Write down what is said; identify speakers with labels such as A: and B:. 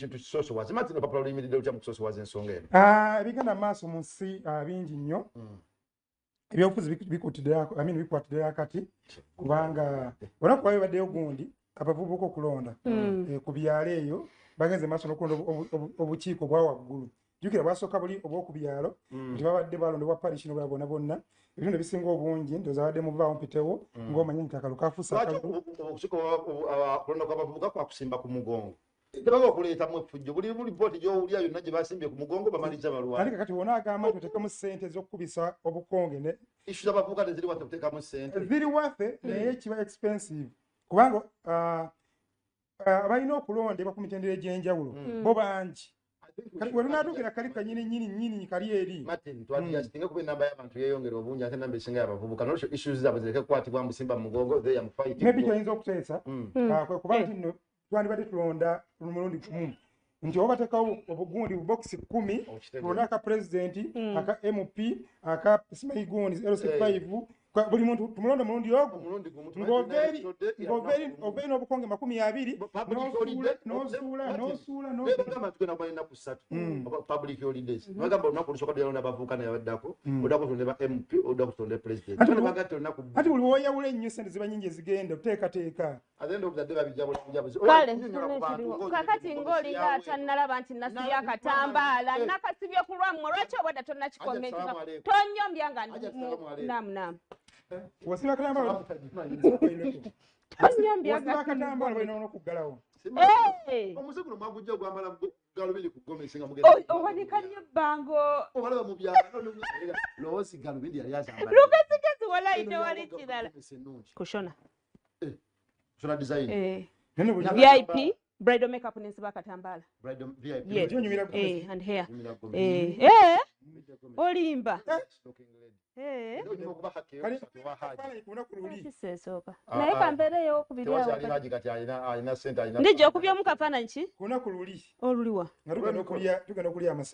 A: ekintu kisosowaze matino papa oluyimiridde lutya mu kusosowaza ensonga eno
B: ebigenda maaso mu nsi bingi nnyo ebyobufuzi bikwatiddeyo akati kubanga olunaku lwali baddeyo gundi abavubuka okulonda ku byalo eyo bagenze maaso n'okulonda obukiiko bwa waggulu jjukira bwasooka buli obw'oku byalo nti babadde balondebwa parish n'obulala bonna bonna ebintu ebisinga obungi ndowooza abadde muvaawo mpitewo ng'omanye nti akalu kafuusa
A: obukiiko kulonda kw'abavubuka kwakusimba ku mugongo tebaga okuleetamu effujjo buli lipooti gy'owulya yonna gye basimbye ku mugongo bamaliza balwana
B: ate kakati wona agamba nti oteekemu ssente ez'okukubisa obukonge
A: ishu z'abavubuka teziri wate okuteekamu ssente
B: ziri waffe naye kiba expensive kubanga abalina okulondebwa ku mitendera egy'enjawulo bo bangi we lunaatuukira kali kanyini kali eri
A: martin twadiyasinga kuba enamba y'abantu yeyongera obungi ate enamba esinga y'abavubuka nolwekyo issues zaabwe zireke kukwatibwa musimba mu mugongo they am fighting
B: maybe kyoyinza okuteesa kwe kuba nti nno twandibadde tulonda mulundi gumu nti oba bateekawo obugundi bubokisi 10 tulonda aka pulezidenti aka mp aka simaigoni LC5 buli muntu tumulonda mulundi ogwo ng'obeeri n'obukonge 20
A: tugenda kubalina ku 3 public holidays bagamba olunaku olusooka lyalonda abavubuka naye abaddako odda kutonda mp odda kutonda president
B: ati buli woyawula ennyo sente ziba nyingi ezigenda oteekateeka
C: kale kakati ng'oliga tannalaba nti nasibye akatambaala nakasibye ku lwammwe lwaki obadda tonnakikomentika tonyombya nga namunaamu
B: wasiba akatambaala balina n'okuggalawo
A: omuze guno mwagujja ogwambala galubiri ku gomesi nga
C: owanikanye ebbango
A: obalaba mu byalo lowoosi galubindi yali azambala
C: lugasigezi walayi tewali kirala kushona
A: kushona design
C: VIP bridal makeup nensiba akatambaala and hair olimba kisesooka naye kambeereyo okubiri awo ndijja okubyamu kafaananyi ki
B: kunaku luli
C: oluliwa
B: nga tugenda okulya